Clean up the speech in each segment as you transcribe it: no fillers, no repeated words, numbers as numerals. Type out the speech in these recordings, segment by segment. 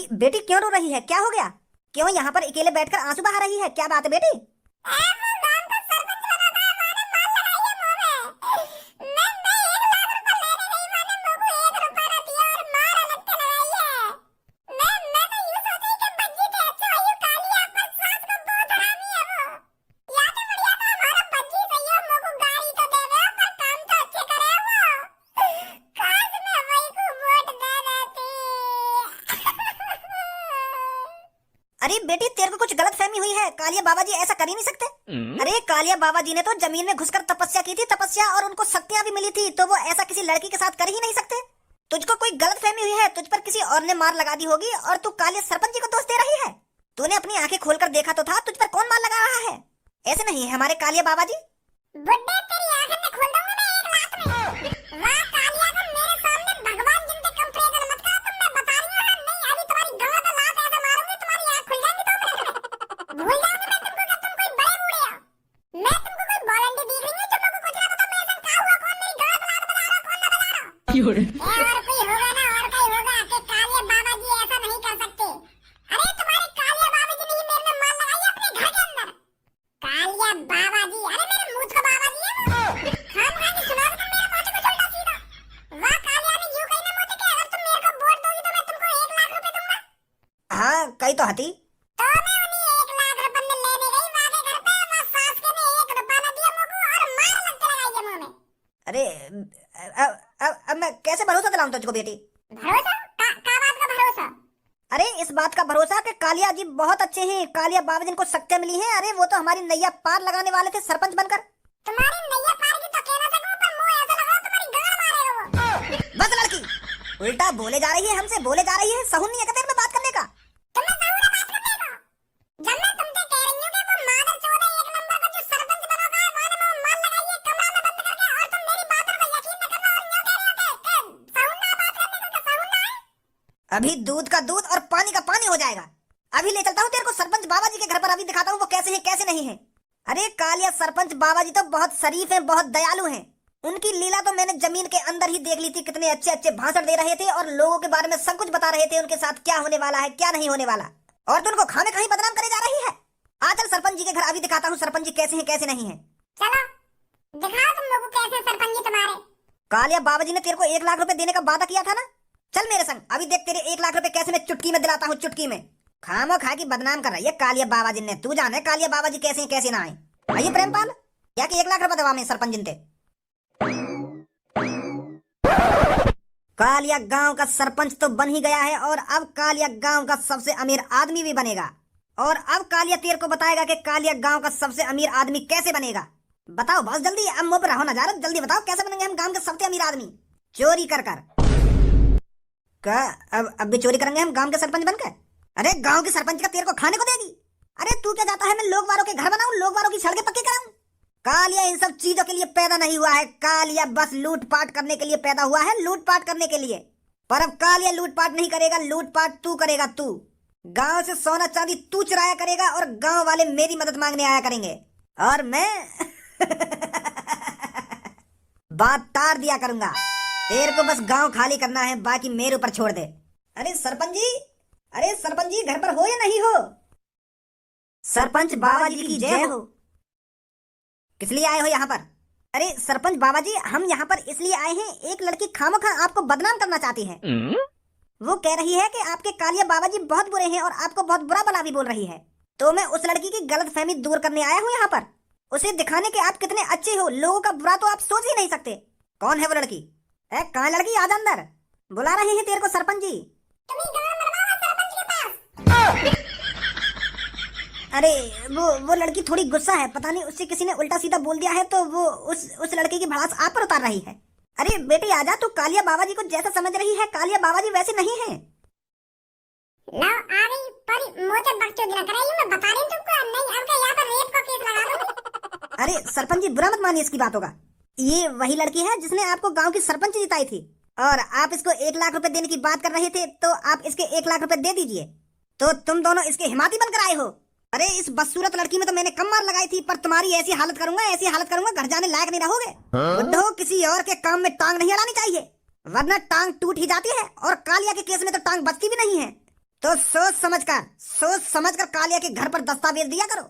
अरे बेटी क्यों रो रही है? क्या हो गया? क्यों यहाँ पर अकेले बैठकर आंसू बहा रही है? क्या बात है बेटी? अरे बेटी तेरे को कुछ गलत फहमी हुई है। कालिया बाबा जी ऐसा कर ही नहीं सकते। अरे कालिया बाबा जी ने तो जमीन में घुसकर तपस्या की थी, तपस्या, और उनको शक्तियां भी मिली थी, तो वो ऐसा किसी लड़की के साथ कर ही नहीं सकते। तुझको कोई गलत फहमी हुई है, तुझ पर किसी और ने मार लगा दी होगी और तू कालिया सरपंच जी को दोष दे रही है। तूने अपनी आंखें खोलकर देखा तो था, तुझ पर कौन मार लगा रहा है? ऐसे नहीं है हमारे कालिया बाबा जी। बुड्ढे तेरी आंखें मैं खोल दूंगा ना एक लात में। वाह कालिया का मेरे सामने भगवान जिनके कंपेयर मत कर। तुम मैं बता रही हूं ना, नहीं अभी तुम्हारी गला पे लात ऐसे मारूंगी तुम्हारी आंख खुल जाएगी। तो भूल जाओगे मैं तुमको कि तुम कोई बड़े बूढ़े हो। मैं तुमको कोई बॉलंडी दिख रही हूं? तुमको कुछ ना पता मैं ऐसा क्या हुआ, कौन मेरी गला पे लात बजा रहा, कौन ना बजा रहा। और कोई होगा ना, और कोई होगा कि कालिया बाबा जी ऐसा नहीं कर सकते। अरे तुम्हारे कालिया बाबा जी ने ही मेरे में मार लगाई अपने घर के अंदर। कालिया बाबा जी, अरे मेरे मुंह का बाबा जी है वो। खाम खा के सुना दो तुम मेरे मोटे को उल्टा सीधा। वाह कालिया ने यूं कही ना मोटे के अगर तुम मेरे को वोट दोगी तो मैं तुमको 1 लाख रुपए दूंगा। हाँ कही तो हती। तो मैं उन्हीं 1 लाख रुपए ने लेने गई वाह के घर पे। वहाँ सास के ने 1 रुपया न दिया मुझको और मार लगते लगाई मुंह में। अरे अब मैं कैसे भरोसा दिलाऊं तुझको बेटी? भरोसा का बात का भरोसा? अरे इस बात का भरोसा कि कालिया जी बहुत अच्छे हैं, कालिया बाबा जिनको शक्तियां मिली हैं। अरे वो तो हमारी नैया पार लगाने वाले थे सरपंच बनकर। तुम्हारी नैया पार की तो कह ना सकूं, पर मुंह ऐसा लगा तुम्हारी गला मारेगा वो। बस लड़की, उल्टा बोले जा रही है, हमसे बोले जा रही है। सहून नहीं है क्या तेरे में बात करने का? तुम्हें सहूर है बात करने का? जब मैं तुमसे कह रही हूं कि वो मादर चौदह 1 नंबर का जो सरपंच बनोगा है वहां में वो मार लगाइए कमरा में बंद करके, और तुम मेरी बातों को यकीन न करना और यूं कह रही हो कि सहूर ना बात करने को, सहूर ना है। अभी दूध का दूध और पानी का पानी हो जाएगा। अभी ले चलता हूँ तेरे को सरपंच बाबा जी के घर पर, अभी दिखाता हूँ वो कैसे हैं कैसे नहीं है। अरे कालिया सरपंच बाबा जी तो बहुत शरीफ हैं, बहुत दयालु हैं। उनकी लीला तो मैंने जमीन के अंदर ही देख ली थी। कितने अच्छे अच्छे भाषण दे रहे थे और लोगों के बारे में सब कुछ बता रहे थे, उनके साथ क्या होने वाला है क्या नहीं होने वाला। और तू उनको खाने कहीं बदनाम करे जा रही है। आ चल सरपंच जी के घर, अभी दिखाता हूँ सरपंच जी कैसे हैं कैसे नहीं है। चलो दिखाओ तुम लोगों को कैसे सरपंच जी तुम्हारे। कालिया बाबा जी ने तेरे को 1 लाख रुपए देने का वादा किया था ना। चल मेरे संग, अभी देख तेरे 1 लाख रुपए कैसे मैं चुटकी में दिलाता हूँ, चुटकी में। खामो खा की बदनाम कर रही है कालिया बाबा जी ने। तू जाने कालिया बाबा जी कैसे हैं कैसे ना आए। आइए प्रेमपाल, क्या कि 1 लाख रुपए दवा में सरपंच जिनते। कालिया गांव का सरपंच तो बन ही गया है और अब कालिया गांव का सबसे अमीर आदमी भी बनेगा। और अब कालिया तेरे को बताएगा कि कालिया गांव का सबसे अमीर आदमी कैसे बनेगा। बताओ बस जल्दी, अब मुंह पर रहो ना जा रहा, जल्दी बताओ कैसे बनेंगे हम गांव के सबसे अमीर आदमी। चोरी कर कर का अब भी चोरी करेंगे हम गांव के सरपंच बनकर? अरे गांव के सरपंच का तेरे को खाने को देगी? अरे तू क्या चाहता है मैं लोग वालों के घर बनाऊं, लोग वालों की सड़कें पक्की कराऊं? कालिया इन सब चीजों के लिए पैदा नहीं हुआ है। कालिया बस लूटपाट करने के लिए पैदा हुआ है, लूटपाट करने के लिए। पर अब कालिया लूटपाट नहीं करेगा, लूटपाट तू करेगा। तू गांव से सोना चांदी तू चुराया करेगा और गांव वाले मेरी मदद मांगने आया करेंगे और मैं बात तार दिया करूंगा। तेरे को बस गांव खाली करना है, बाकी मेरे ऊपर छोड़ दे। अरे सरपंच जी, अरे सरपंच जी घर पर हो या नहीं हो? सरपंच बाबा जी की जय हो। किस लिए आए हो यहाँ पर? अरे सरपंच बाबा जी हम यहाँ पर इसलिए आए हैं, एक लड़की खामोखा आपको बदनाम करना चाहती है। वो कह रही है कि आपके कालिया बाबा जी बहुत बुरे हैं और आपको बहुत बुरा भला भी बोल रही है। तो मैं उस लड़की की गलतफहमी दूर करने आया हूँ यहाँ पर, उसे दिखाने के आप कितने अच्छे हो। लोगों का बुरा तो आप सोच ही नहीं सकते। कौन है वो लड़की? कहाँ लड़की? आज अंदर बुला रहे हैं तेरे को सरपंच जी। अरे वो लड़की थोड़ी गुस्सा है, पता नहीं उससे किसी ने उल्टा सीधा बोल दिया है तो वो उस लड़के की भड़ास आप पर उतार रही है। अरे बेटी आजा, तू कालिया बाबा जी को जैसा समझ रही है कालिया बाबा जी वैसे नहीं है। लो आ गई पर मोटे बकचोदी ना कराइए, मैं बता रही हूं तुमको। नहीं अब यहाँ पर रेप का केस लगा दूंगी। अरे सरपंच जी बुरा मत मानिए इसकी बातों का। ये वही लड़की है जिसने आपको गांव की सरपंच जिताई थी और आप इसको 1 लाख रुपए देने की बात कर रहे थे, तो आप इसके 1 लाख रुपए दे दीजिए। तो तुम दोनों इसके हिमाती बनकर आए हो। अरे इस बदसूरत लड़की में तो मैंने कम मार लगाई थी, पर तुम्हारी ऐसी हालत करूंगा घर जाने लायक नहीं रहोगे। बुड्ढो किसी और के काम में टांग नहीं अड़ानी चाहिए, वरना टांग टूट ही जाती है और कालिया के केस में तो टांग बचती भी नहीं है। तो सोच समझ कर कालिया के घर पर दस्तावेज दिया करो।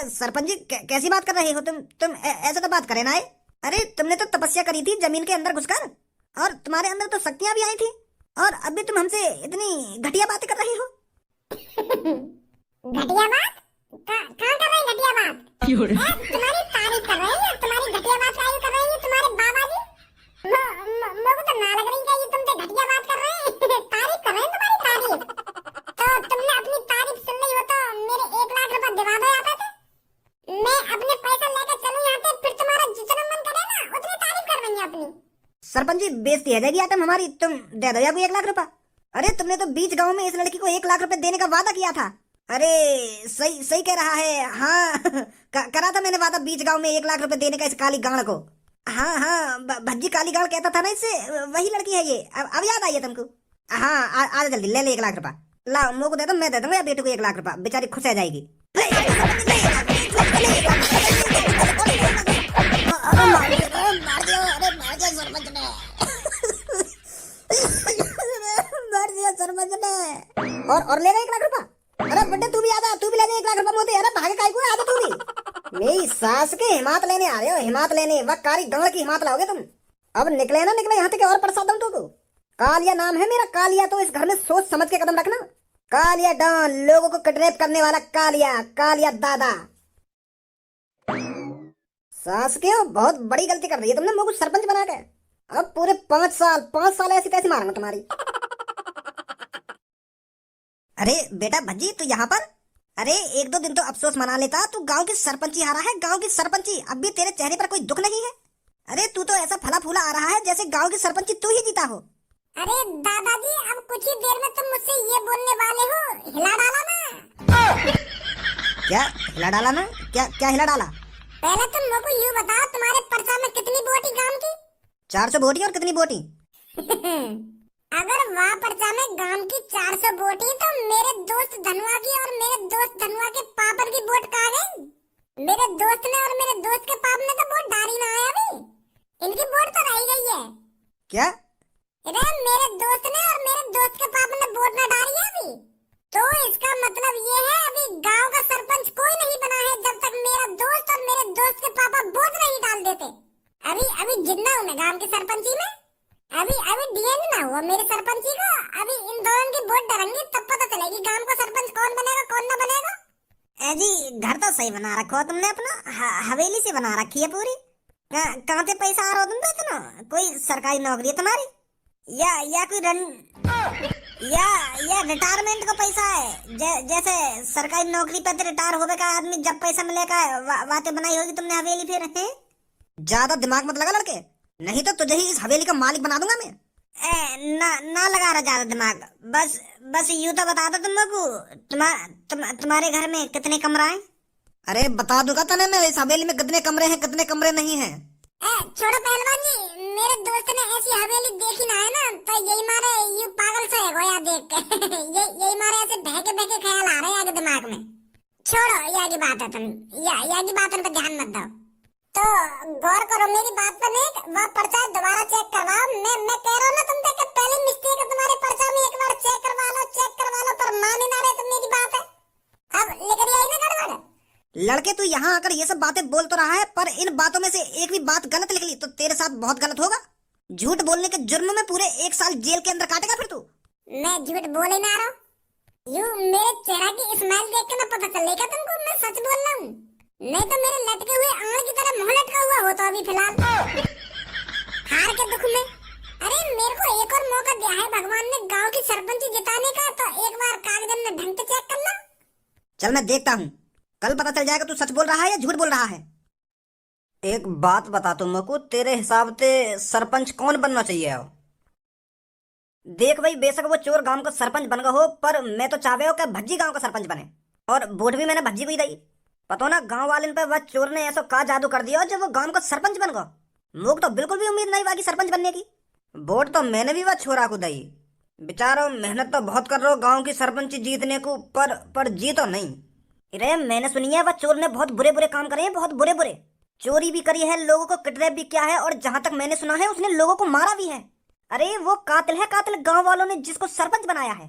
सरपंच जी कैसी बात कर रहे हो तुम ऐसे तो बात करे ना। अरे तुमने तो तपस्या करी थी जमीन के अंदर घुसकर, और तुम्हारे अंदर तो शक्तियां भी आई थी, और अभी तुम हमसे इतनी घटिया बातें कर रहे हो। घटिया बात? कहाँ कर रहे हैं घटिया बात? तुम्हारी तारीफ कर रहे हैं, तुम्हारी घटिया बात काहे कर रहे हैं तुम्हारे बाबा जी? मेरे को तो ना लग रही है ये तुम पे घटिया बात कर रहे हैं। तारीफ कर रहे हैं तुम्हारी तारीफ। तो तुमने अपनी तारीफ सुन ली हो तो मेरे 1 लाख रुपए दिवा दो यहाँ पे। मैं अपने पैसा लेकर चलूं यहाँ पे, फिर तुम्हारा जितना मन करे ना उतनी तारीफ कर देंगे अपनी। सरपंच जी बेइज्जती है जाएगी आटम हमारी, तुम दे दो या कोई 1 लाख रुपए। अरे तुमने तो बीच गांव में इस लड़की को 1 लाख रुपए देने का वादा किया था। अरे सही कह रहा है। हाँ करा था मैंने वादा बीच गांव में 1 लाख रुपए देने का इस काली गाड़ को। हाँ भज्जी काली गाड़ कहता था ना इससे, वही लड़की है ये। अब याद आई है तुमको। हाँ आ जल्दी ले 1 लाख रुपए। ला मुँह को दे दो, मैं दे दूंगा बेटे को 1 लाख रुपए, बेचारी खुश हो जाएगी। सरपंच ने और ले 1 लाख रुपए। अरे बेटे तू भी आ जा, तू भी ले जा 1 लाख रुपए मोते। अरे भागे काहे को आ जा तू भी। मेरी सास के हिमात लेने आ रहे हो, हिमात लेने वह कारी गांव की हिमात लाओगे तुम। अब निकले ना निकले यहाँ तक और प्रसाद दूं तुमको। कालिया नाम है मेरा, कालिया तो इस घर में सोच समझ के कदम रखना। कालिया डॉन, लोगों को किडनैप करने वाला कालिया दादा। सास के बहुत बड़ी गलती कर रही है तुमने मुझको सरपंच बना के। अब पूरे 5 साल ऐसी तैसी मारूंगा तुम्हारी। अरे बेटा भज्जी तू यहाँ पर। अरे 1-2 दिन तो अफसोस मना लेता, तू गांव की सरपंची हारा है, गांव की सरपंची। अब भी तेरे चेहरे पर कोई दुख नहीं है। अरे तू तो ऐसा फला फूला आ रहा है जैसे गांव की सरपंची तू ही जीता हो। अरे दादाजी अब कुछ ही देर में तुम मुझसे ये बोलने वाले हो, हिला डाला ना। क्या हिला डाला ना? क्या हिला डाला? पहले तुम मेरे को यूँ बताओ, तुम्हारे पर्चा में कितनी वोटी गांव की? 400 वोटी। और कितनी वोटी? अगर वहाँ पर्चा में गांव की 400 वोटी, तो मेरे दोस्त धनुआ की और मेरे दोस्त धनुआ के पापड़ की वोट कहाँ गई? मेरे दोस्त ने और मेरे दोस्त के पाप ने तो वोट डाली ना है अभी। इनकी वोट तो रह गई है। क्या? अरे मेरे दोस्त ने और मेरे दोस्त के पाप ने वोट ना डाली है अभी। तो इसका मतलब ये है अभी गांव का सरपंच कोई नहीं बना है जब तक मेरा दोस्त और मेरे दोस्त के पापा वोट नहीं डाल देते। अभी जितना हूँ मैं गांव की सरपंची में, अभी डीएन ना हुआ मेरे सरपंची को। अभी इन दोनों की वोट डालेंगे तब पता चलेगी गांव का सरपंच कौन बनेगा कौन ना बनेगा। जी घर तो सही बना रखो तुमने अपना, हवेली से बना रखी है पूरी। कहाँ से पैसा आ रहा हो तुम इतना? कोई सरकारी नौकरी है तुम्हारी या कोई या रिटायरमेंट का पैसा है? जैसे सरकारी नौकरी पे रिटायर होने का आदमी जब पैसा मिलेगा बातें बनाई होगी तुमने हवेली फिर है। ज्यादा दिमाग मत लगा लड़के, नहीं तो तुझे ही इस हवेली का मालिक बना दूंगा मैं। ना लगा रहा ज्यादा दिमाग। बस यूं तो बता दो तुम्हारे घर में कितने कमरा है? अरे बता दूंगा तने मैं इस हवेली में कितने कमरे हैं कितने कमरे नहीं है। छोड़ो पहलवान जी, मेरे दोस्त ने ऐसी हवेली देखी ना है ना, तो यही मारे यूं पागल से गोया देख के यही मारे ऐसे बहके ख्याल आ रहे हैं आगे दिमाग में। छोड़ो यहाँ की बात है, तुम यहाँ की बातों पर ध्यान मत दो। तो गौर करो मेरी बात पर, नहीं वह पर्चा दोबारा चेक करवाओ। मैं कह रहा हूँ ना तुम देख, पहले मिस्टेक है तुम्हारे पर्चा में, एक बार चेक करवा लो पर मान ही ना रहे तो मेरी बात है। अब लेकर आई ना गड़बड़। लड़के तू यहाँ आकर ये सब बातें बोल तो रहा है, पर इन बातों में से एक भी बात गलत निकली तो तेरे साथ बहुत गलत होगा। झूठ बोलने के जुर्म में पूरे 1 साल जेल के अंदर काटेगा फिर तू। मैं झूठ बोल ही ना रहा हूँ, यूं मेरे चेहरा की स्माइल देख के ना पता चलेगा तुमको मैं सच बोल रहा हूँ। नहीं तो मेरे लटके हुए आंख की तरह मुंह लटका हुआ होता अभी फिलहाल हार के दुख में। अरे मेरे को एक और मौका दिया है भगवान ने गांव की सरपंची जिताने का, तो एक बार कागज में ढंग से चेक करना। चल मैं देखता हूँ, कल पता चल जाएगा तू सच बोल रहा है या झूठ बोल रहा है। एक बात बता तुम को, तेरे हिसाब से सरपंच कौन बनना चाहिए हो? देख भाई, बेशक वो चोर गांव का सरपंच बन गया हो, पर मैं तो चाहे हो कि भज्जी गांव का सरपंच बने, और वोट भी मैंने भज्जी को ही दी। पता ना गांव वाले पे वह चोर ने ऐसा का जादू कर दिया जब वो गांव का सरपंच बन गया। मुझे तो बिल्कुल भी उम्मीद नहीं हुआ कि सरपंच बनने की। वोट तो मैंने भी वह छोरा को दी। बेचारो मेहनत तो बहुत कर रहे हो गांव की सरपंची जीतने को, पर जीतो नहीं। अरे मैंने सुनी है वह चोर ने बहुत बुरे बुरे काम करे हैं, बहुत बुरे बुरे। चोरी भी करी है, लोगों को किडनैप भी किया है, और जहां तक मैंने सुना है उसने लोगों को मारा भी है। अरे वो कातिल है, कातिल गांव वालों ने जिसको सरपंच बनाया है।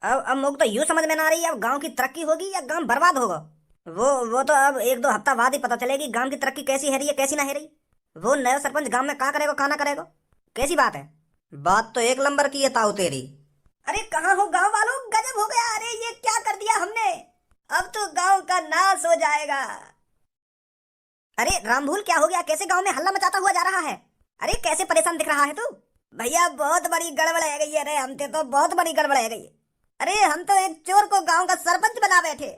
अब मुझे तो यूं समझ में ना आ रही है, अब गांव की तरक्की होगी या गांव बर्बाद होगा। वो तो अब एक दो हफ्ता बाद ही पता चलेगी गांव की तरक्की कैसी है रही है कैसी ना है रही। वो नया सरपंच गांव में क्या करेगा क्या ना करेगा, कैसी बात है। बात तो एक नंबर की है ताऊ तेरी। अरे कहाँ हो गांव वालों, गजब हो गया, अरे ये क्या कर दिया हमने, अब तो गांव का नाश हो जाएगा। अरे रामभूल क्या हो गया, कैसे गांव में हल्ला मचाता हुआ जा रहा है। अरे कैसे परेशान दिख रहा है तू। भैया बहुत बड़ी गड़बड़ है गई है, अरे हमसे तो बहुत बड़ी गड़बड़ है गई। अरे हम तो एक चोर को गांव का सरपंच बना बैठे।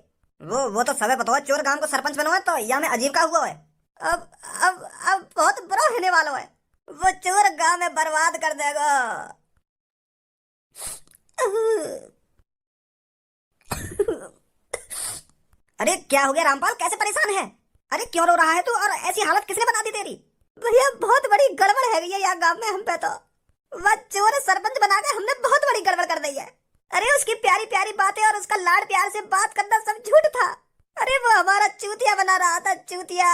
वो तो सबे पता है, चोर गांव को सरपंच बना है तो यहाँ में अजीब का हुआ है। अब अब बहुत बुरा होने वाला है, वो चोर गांव में बर्बाद कर देगा। अरे क्या हो गया रामपाल, कैसे परेशान है। अरे क्यों रो रहा है तू, और ऐसी हालत किसने बना दी तेरी। भैया बहुत बड़ी गड़बड़ है गई है यहाँ गांव में, हम पे तो वह चोर सरपंच बना के हमने बहुत बड़ी गड़बड़ कर दी है। अरे उसकी प्यारी प्यारी बातें और उसका लाड प्यार से बात करना सब झूठ था। अरे वो हमारा चूतिया बना रहा था, चूतिया।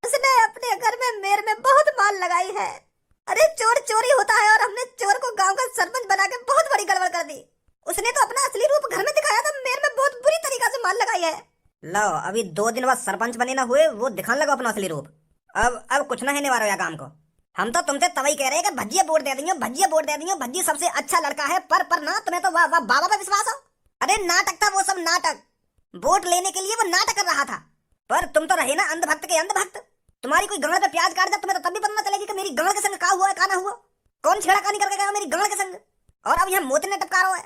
उसने अपने घर में मेरे में बहुत माल लगाई है। अरे चोर चोरी होता है और हमने चोर को गांव का सरपंच बना के बहुत बड़ी गड़बड़ कर दी। उसने तो अपना असली रूप घर में दिखाया था, मेरे में बहुत बुरी तरीका से माल लगाई है। लो अभी 2 दिन बाद सरपंच बने ना हुए, वो दिखाने लगा अपना असली रूप। अब कुछ ना है वाला काम को। हम तो तुमसे तभी कह रहे हैं कि भज्जिया वोट दे दियो, भज्जिया वोट दे दियो, भज्जी सबसे अच्छा लड़का है। पर ना, तुम्हें तो वाह वाह बाबा पे विश्वास हो। अरे नाटक था वो सब, नाटक। वोट लेने के लिए वो नाटक कर रहा था, पर तुम तो रहे ना अंधभक्त के अंधभक्त। तुम्हारी कोई गांड पे प्याज काट दे, तुम्हें तो तब भी पता न चलेगी कि मेरी गांड के संग का हुआ है का ना हुआ, कौन छेड़खानी करके गया मेरी गांड के संग। और अब यहाँ मोती ने टपका रहा है।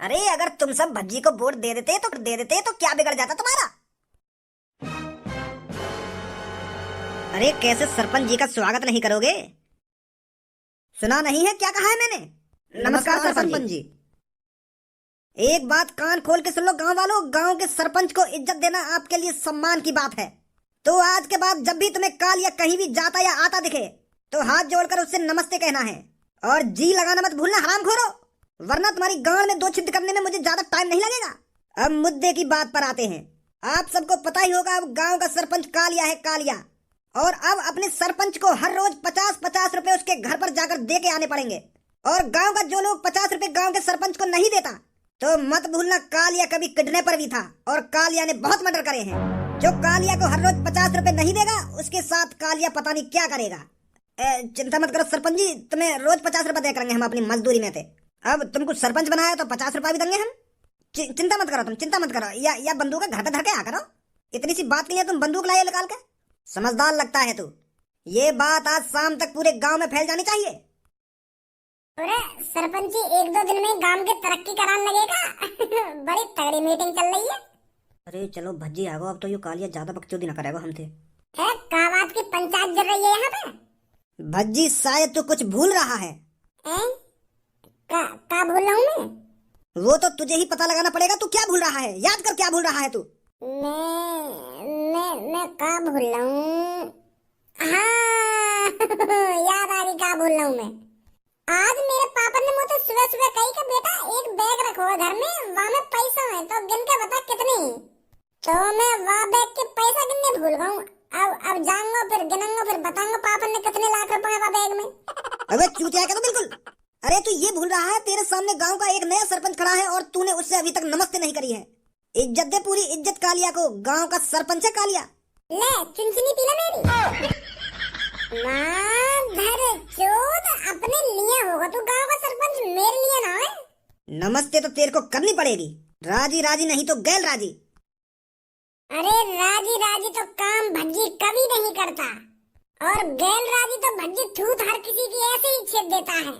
अरे अगर तुम सब भज्जी को वोट दे देते तो क्या बिगड़ जाता तुम्हारा। अरे कैसे सरपंच जी का स्वागत नहीं करोगे, सुना नहीं है क्या कहा है मैंने। नमस्कार सरपंच जी। एक बात कान खोल के सुन लो गांव वालों, गांव के सरपंच को इज्जत देना आपके लिए सम्मान की बात है। तो आज के बाद जब भी तुम्हें काल या कहीं भी जाता या आता दिखे तो हाथ जोड़कर उससे नमस्ते कहना है, और जी लगाना मत भूलना हरामखोरो, वरना तुम्हारी गांड में 2 छिद्र करने में मुझे ज्यादा टाइम नहीं लगेगा। अब मुद्दे की बात पर आते हैं। आप सबको पता ही होगा अब गांव का सरपंच कालिया है, कालिया। और अब अपने सरपंच को हर रोज 50-50 रुपए उसके घर पर जाकर दे के आने पड़ेंगे। और गांव का जो लोग 50 रुपए गांव के सरपंच को नहीं देता तो मत भूलना कालिया कभी किडनैपर भी था, और कालिया ने बहुत मर्डर करे हैं। जो कालिया को हर रोज 50 रुपए नहीं देगा उसके साथ कालिया पता नहीं क्या करेगा। चिंता मत करो सरपंच जी, तुम्हें रोज 50 रुपए दे करेंगे हम अपनी मजदूरी में थे। अब तुमको सरपंच बनाया तो 50 रुपए भी देंगे हम। चिंता मत करो, तुम चिंता मत करो। या बंदूक घर पे धर के आ करो, इतनी सी बात नहीं है तुम बंदूक लाए निकाल के। समझदार लगता है तू। ये बात आज शाम तक पूरे गांव में फैल जानी चाहिए। अरे सरपंच जी 1-2 दिन में गांव की तरक्की कराने लगेगा। बड़ी तगड़ी मीटिंग चल रही है। अरे चलो भज्जी आगो, अब तो यो कालिया ज्यादा बकचोदी ना करेगा हमसे। है का बात की पंचायत चल रही है यहाँ पे। भज्जी शायद तू कुछ भूल रहा है। का भूल रहा हूँ मैं? वो तो तुझे ही पता लगाना पड़ेगा, तू क्या भूल रहा है, याद कर क्या भूल रहा है तू। मैं का भूल रहा हूँ। हाँ याद आ गई का भूल रहा हूँ मैं। आज मेरे पापा ने मुझे सुबह सुबह कही कि बेटा एक बैग रखो घर में, वहाँ में पैसा है तो गिन के बता कितने। तो मैं वहाँ बैग के पैसा गिनने भूल गया हूँ। अब जाऊंगा फिर गिनूंगा फिर बताऊंगा पापा ने कितने लाख रुपए वहाँ बैग में। अबे चूतिया क्या तो बिल्कुल। अरे तू ये भूल रहा है तेरे सामने गांव का एक नया सरपंच खड़ा है और तूने उससे अभी तक नमस्ते नहीं करी है। इज्जत दे पूरी इज्जत कालिया को, गांव का सरपंच है कालिया। ले चुनचुनी पीला मेरी। माधर चोद अपने लिए होगा तू गांव का सरपंच, मेरे लिए ना है। नमस्ते तो तेरे को करनी पड़ेगी, राजी राजी नहीं तो गैर राजी। अरे राजी राजी तो काम भज्जी कभी नहीं करता, और गैर राजी तो भज्जी थूथ हर किसी की ऐसे ही छेद देता है।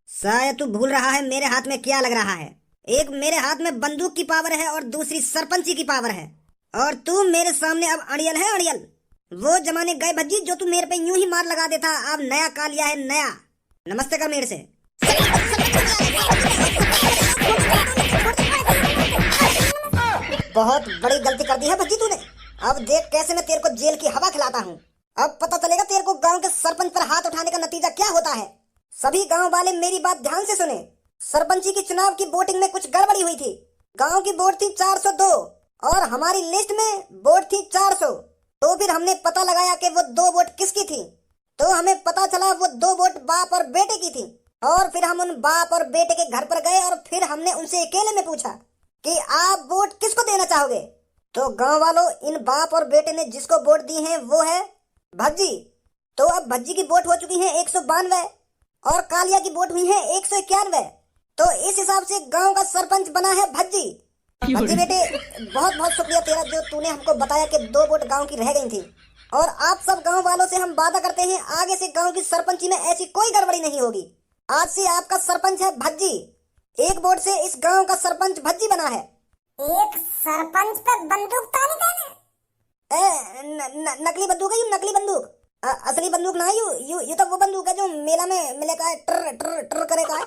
शायद तू भूल रहा है मेरे हाथ में क्या लग रहा है। एक मेरे हाथ में बंदूक की पावर है और दूसरी सरपंची की पावर है, और तू मेरे सामने अब अड़ियल है, अड़ियल। वो जमाने गए भज्जी जो तू मेरे पे यूं ही मार लगा देता, अब नया कालिया है, नया। नमस्ते कर मेरे से। बहुत बड़ी गलती कर दी है भज्जी तूने। अब देख कैसे मैं तेरे को जेल की हवा खिलाता हूँ। अब पता चलेगा तेरे को गांव के सरपंच पर हाथ उठाने का नतीजा क्या होता है। सभी गांव वाले मेरी बात ध्यान से सुने। सरपंची की चुनाव की वोटिंग में कुछ गड़बड़ी हुई थी। गांव की वोट थी 402 और हमारी लिस्ट में वोट थी 400। तो फिर हमने पता लगाया कि वो 2 वोट किसकी थी। तो हमें पता चला वो 2 वोट बाप और बेटे की थी। और फिर हम उन बाप और बेटे के घर पर गए और फिर हमने उनसे अकेले में पूछा कि आप वोट किसको देना चाहोगे। तो गांव वालों, इन बाप और बेटे ने जिसको वोट दी है वो है भज्जी। तो अब भज्जी की वोट हो चुकी है 192 और कालिया की वोट हुई है 191। तो इस हिसाब से गांव का सरपंच बना है भज्जी। भज्जी बेटे, बहुत बहुत शुक्रिया तेरा जो तूने हमको बताया कि 2 वोट गांव की रह गई थी। और आप सब गांव वालों से हम वादा करते हैं आगे से गांव की सरपंची में ऐसी कोई गड़बड़ी नहीं होगी। आज से आपका सरपंच है भज्जी। 1 वोट से इस गांव का सरपंच भज्जी बना है। एक सरपंच पे बंदूक तानी देना। नकली बंदूक है, यू नकली बंदूक। असली बंदूक ना है, यू तो वो बंदूक है जो मेला में मिले का है, ट्र ट्र ट्र करे का है।